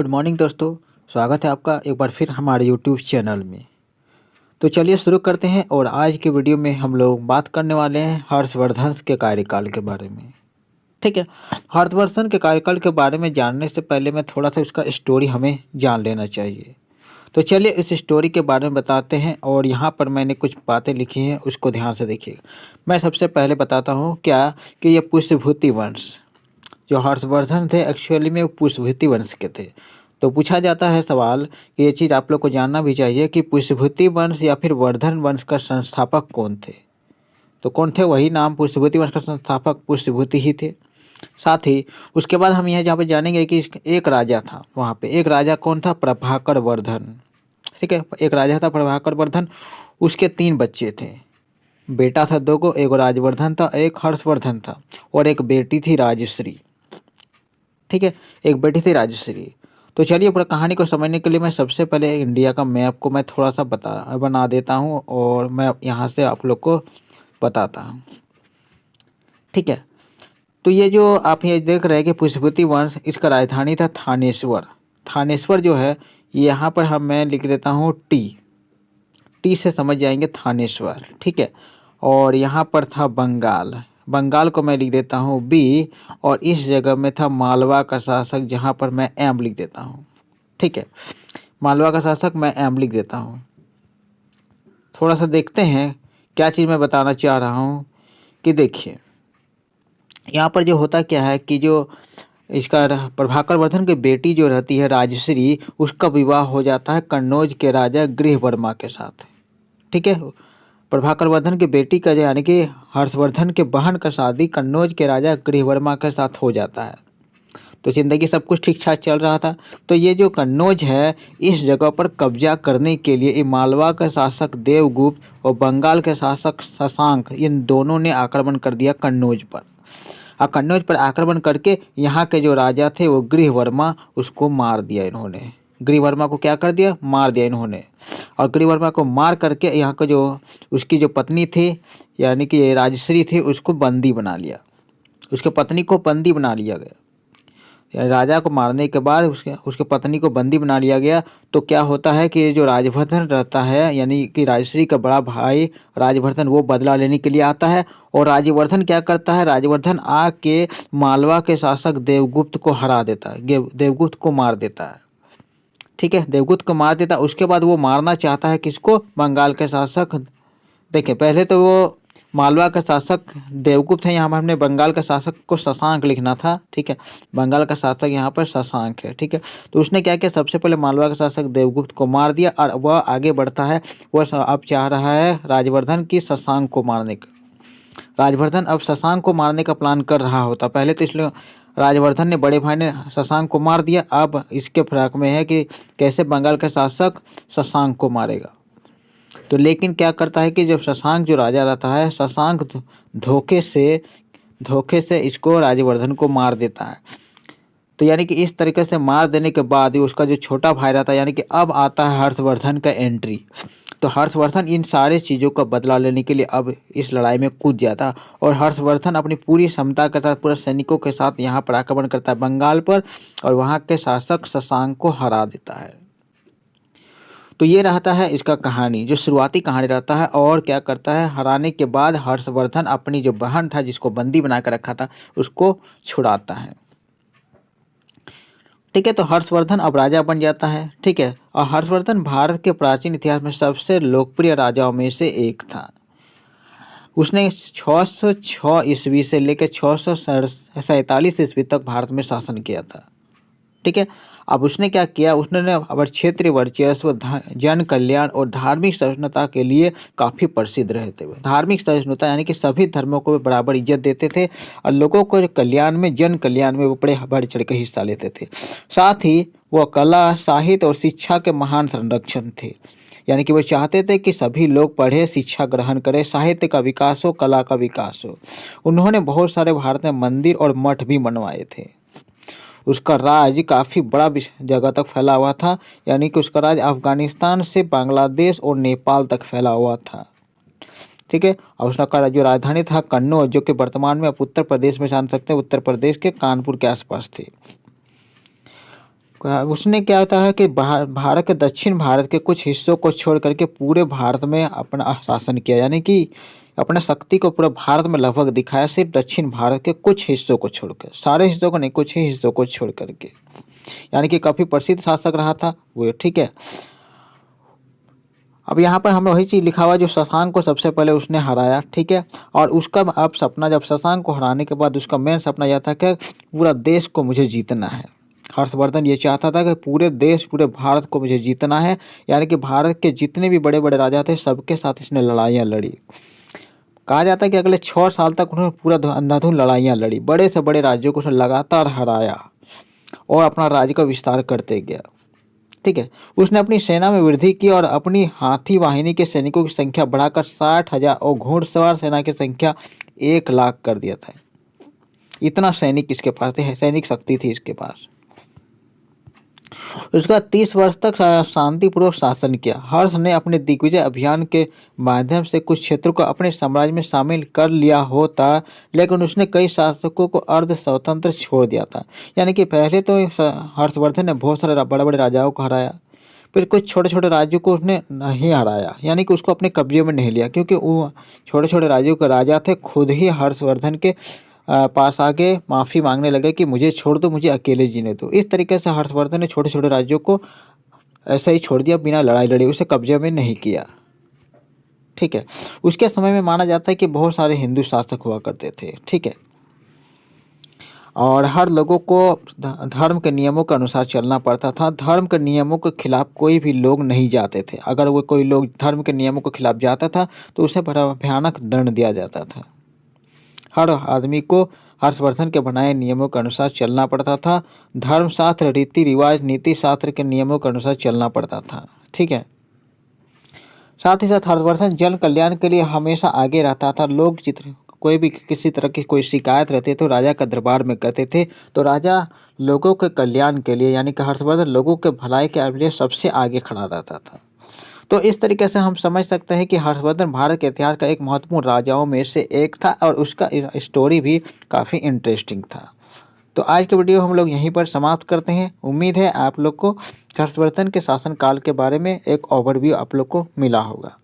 Good morning दोस्तों। स्वागत है आपका एक बार फिर हमारे यूट्यूब चैनल में। तो चलिए शुरू करते हैं और आज के वीडियो में हम लोग बात करने वाले हैं हर्षवर्धन के कार्यकाल के बारे में। ठीक है, हर्षवर्धन के कार्यकाल के बारे में जानने से पहले मैं थोड़ा सा उसका स्टोरी हमें जान लेना चाहिए। तो चलिए इस स्टोरी के बारे में बताते हैं और यहाँ पर मैंने कुछ बातें लिखी हैं, उसको ध्यान से देखिएगा। मैं सबसे पहले बताता हूँ क्या कि ये पुष्यभूति वंश जो हर्षवर्धन थे एक्चुअली में वो पुष्यभूति वंश के थे। तो पूछा जाता है सवाल कि ये चीज़ आप लोग को जानना भी चाहिए कि पुष्यभूति वंश या फिर वर्धन वंश का संस्थापक कौन थे। तो कौन थे? वही नाम पुष्यभूति वंश का संस्थापक पुष्यभूति ही थे। साथ ही उसके बाद हम यहाँ जहाँ पे जानेंगे कि एक राजा था, वहाँ पे एक राजा कौन था? प्रभाकर वर्धन। ठीक है, एक राजा था प्रभाकर वर्धन। उसके 3 बच्चे थे, बेटा था 2 को, एक राजवर्धन था, एक हर्षवर्धन था और एक बेटी थी राजश्री। ठीक है, एक बेटी थी राजश्री। तो चलिए पूरा कहानी को समझने के लिए मैं सबसे पहले इंडिया का मैप को मैं थोड़ा सा बना देता हूँ और मैं यहाँ से आप लोग को बताता हूँ। ठीक है, तो ये जो आप ये देख रहे हैं कि पुष्यभूति वंश, इसका राजधानी था थानेश्वर। थानेश्वर जो है यहाँ पर मैं लिख देता हूँ टी से समझ जाएंगे थानेश्वर। ठीक है, और यहाँ पर था बंगाल, बंगाल को मैं लिख देता हूँ बी, और इस जगह में था मालवा का शासक, जहाँ पर मैं एम लिख देता हूँ। ठीक है, मालवा का शासक मैं एम लिख देता हूँ। थोड़ा सा देखते हैं क्या चीज़ मैं बताना चाह रहा हूँ कि देखिए यहाँ पर जो होता क्या है कि जो इसका प्रभाकर वर्धन की बेटी जो रहती है राजश्री, उसका विवाह हो जाता है कन्नौज के राजा गृहवर्मा के साथ। ठीक है, प्रभाकर वर्धन की बेटी का यानी कि हर्षवर्धन के बहन का शादी कन्नौज के राजा गृहवर्मा के साथ हो जाता है। तो जिंदगी सब कुछ ठीक ठाक चल रहा था। तो ये जो कन्नौज है, इस जगह पर कब्जा करने के लिए मालवा के शासक देवगुप्त और बंगाल के शासक शशांक, इन दोनों ने आक्रमण कर दिया कन्नौज पर। और कन्नौज पर आक्रमण करके यहाँ के जो राजा थे वो गृहवर्मा, उसको मार दिया इन्होंने। गृहवर्मा को क्या कर दिया? मार दिया इन्होंने। और गृहवर्मा को मार करके यहाँ का जो उसकी जो पत्नी थी यानी कि राजश्री थी, उसको बंदी बना लिया। उसके पत्नी को बंदी बना लिया गया। यानी राजा को मारने के बाद उसके पत्नी को बंदी बना लिया गया। तो क्या होता है कि जो राजवर्धन रहता है यानी कि राजश्री का बड़ा भाई राजवर्धन, वो बदला लेने के लिए आता है। और राजवर्धन क्या करता है? राजवर्धन आके मालवा के शासक देवगुप्त को हरा देता है, देवगुप्त को मार देता है। ठीक है, देवगुप्त को मार देता है। उसके बाद वो मारना चाहता है किसको? बंगाल के शासक। देखिए पहले तो वो मालवा का शासक देवगुप्त है, यहाँ पर हमने बंगाल का शासक को शशांक लिखना था। ठीक है, बंगाल का शासक यहाँ पर शशांक है। ठीक है, तो उसने क्या किया? सबसे पहले मालवा का शासक देवगुप्त को मार दिया और वह आगे बढ़ता है। वह अब चाह रहा है राजवर्धन की शशांक को मारने का। राजवर्धन अब शशांक को मारने का प्लान कर रहा होता। पहले तो इसलिए राजवर्धन ने, बड़े भाई ने शशांक को मार दिया। अब इसके फिराक में है कि कैसे बंगाल का शासक शशांक को मारेगा। तो लेकिन क्या करता है कि जब शशांक जो राजा रहता है, शशांक धोखे से इसको राजवर्धन को मार देता है। तो यानी कि इस तरीके से मार देने के बाद उसका जो छोटा भाई रहता है, यानी कि अब आता है हर्षवर्धन का एंट्री। तो हर्षवर्धन इन सारे चीज़ों का बदला लेने के लिए अब इस लड़ाई में कूद जाता और हर्षवर्धन अपनी पूरी क्षमता के साथ, पूरे सैनिकों के साथ यहाँ पर आक्रमण करता है बंगाल पर और वहाँ के शासक शशांक को हरा देता है। तो ये रहता है इसका कहानी, जो शुरुआती कहानी रहता है। और क्या करता है? हराने के बाद हर्षवर्धन अपनी जो बहन था जिसको बंदी बना कर रखा था, उसको छुड़ाता है। ठीक है, तो हर्षवर्धन अब राजा बन जाता है। ठीक है, और हर्षवर्धन भारत के प्राचीन इतिहास में सबसे लोकप्रिय राजाओं में से एक था। उसने 606 ईस्वी से लेकर 647 ईस्वी तक भारत में शासन किया था। ठीक है, अब उसने क्या किया? उसने अब क्षेत्रीय वर्चस्व, जन कल्याण और धार्मिक सहिष्णुता के लिए काफ़ी प्रसिद्ध रहते हुए, धार्मिक सहिष्णुता यानी कि सभी धर्मों को बराबर इज्जत देते थे और लोगों को कल्याण में, जन कल्याण में वो बड़े बढ़ चढ़ के हिस्सा लेते थे। साथ ही वह कला, साहित्य और शिक्षा के महान संरक्षण थे। यानी कि वो चाहते थे कि सभी लोग पढ़े, शिक्षा ग्रहण करें, साहित्य का विकास हो, कला का विकास हो। उन्होंने बहुत सारे भारत में मंदिर और मठ भी बनवाए थे। उसका राज काफ़ी बड़ा जगह तक फैला हुआ था, यानी कि उसका राज अफगानिस्तान से बांग्लादेश और नेपाल तक फैला हुआ था। ठीक है, और उसका जो राजधानी था कन्नौज, जो कि वर्तमान में आप उत्तर प्रदेश में जान सकते हैं, उत्तर प्रदेश के कानपुर के आसपास थी। उसने क्या होता है कि भारत के दक्षिण भारत के कुछ हिस्सों को छोड़ करके पूरे भारत में अपना शासन किया, यानी कि अपने शक्ति को पूरे भारत में लगभग दिखाया, सिर्फ दक्षिण भारत के कुछ हिस्सों को छोड़कर, सारे हिस्सों को नहीं, कुछ ही हिस्सों को छोड़ करके। यानी कि काफ़ी प्रसिद्ध शासक रहा था वो, ठीक है। अब यहाँ पर हमें वही चीज़ लिखा हुआ जो शशांक को सबसे पहले उसने हराया, ठीक है। और उसका अब सपना, जब शशांक को हराने के बाद उसका मेन सपना यह था कि पूरा देश को मुझे जीतना है। हर्षवर्धन ये चाहता था कि पूरे देश, पूरे भारत को मुझे जीतना है, यानी कि भारत के जितने भी बड़े बड़े राजा थे सबके साथ इसने लड़ाइयाँ लड़ी। कहा जाता है कि अगले 6 साल तक उन्होंने पूरा अंधाधुंध लड़ाइयाँ लड़ी, बड़े से बड़े राज्यों को उसने लगातार हराया और अपना राज्य का विस्तार करते गया, ठीक है। उसने अपनी सेना में वृद्धि की और अपनी हाथी वाहिनी के सैनिकों की संख्या बढ़ाकर 60,000 और घुड़सवार सेना की संख्या 1,00,000 कर दिया था। इतना सैनिक इसके पास थे, सैनिक शक्ति थी इसके पास। उसका 30 वर्ष तक शांतिपूर्वक शासन किया। हर्ष ने अपने दिग्विजय अभियान के माध्यम से कुछ क्षेत्रों को अपने साम्राज्य में शामिल कर लिया होता, लेकिन उसने कई शासकों को अर्ध स्वतंत्र छोड़ दिया था। यानी कि पहले तो हर्षवर्धन ने बहुत सारे बड़े बड़े राजाओं को हराया, फिर कुछ छोटे छोटे राज्यों को उसने नहीं हराया, यानी कि उसको अपने कब्जे में नहीं लिया, क्योंकि वो छोटे छोटे राज्यों के राजा थे। खुद ही हर्षवर्धन के पास आके माफ़ी मांगने लगे कि मुझे छोड़ दो, मुझे अकेले जीने दो। इस तरीके से हर्षवर्धन ने छोटे छोटे राज्यों को ऐसे ही छोड़ दिया, बिना लड़ाई लड़े, उसे कब्जे में नहीं किया, ठीक है। उसके समय में माना जाता है कि बहुत सारे हिंदू शासक हुआ करते थे, ठीक है। और हर लोगों को धर्म के नियमों के अनुसार चलना पड़ता था। धर्म के नियमों के खिलाफ कोई भी लोग नहीं जाते थे। अगर वो कोई लोग धर्म के नियमों के खिलाफ जाता था तो उसे बड़ा भयानक दंड दिया जाता था। हर आदमी को हर्षवर्धन के बनाए नियमों के अनुसार चलना पड़ता था। धर्मशास्त्र, रीति रिवाज, नीति शास्त्र के नियमों के अनुसार चलना पड़ता था, ठीक है। साथ ही साथ हर्षवर्धन जन कल्याण के लिए हमेशा आगे रहता था। लोग कोई भी किसी तरह की कोई शिकायत रहती तो राजा का दरबार में करते थे, तो राजा लोगों के कल्याण के लिए, यानी कि हर्षवर्धन लोगों के भलाई के लिए सबसे आगे खड़ा रहता था। तो इस तरीके से हम समझ सकते हैं कि हर्षवर्धन भारत के इतिहास का एक महत्वपूर्ण राजाओं में से एक था और उसका स्टोरी भी काफ़ी इंटरेस्टिंग था। तो आज की वीडियो हम लोग यहीं पर समाप्त करते हैं। उम्मीद है आप लोग को हर्षवर्धन के शासनकाल के बारे में एक ओवरव्यू आप लोग को मिला होगा।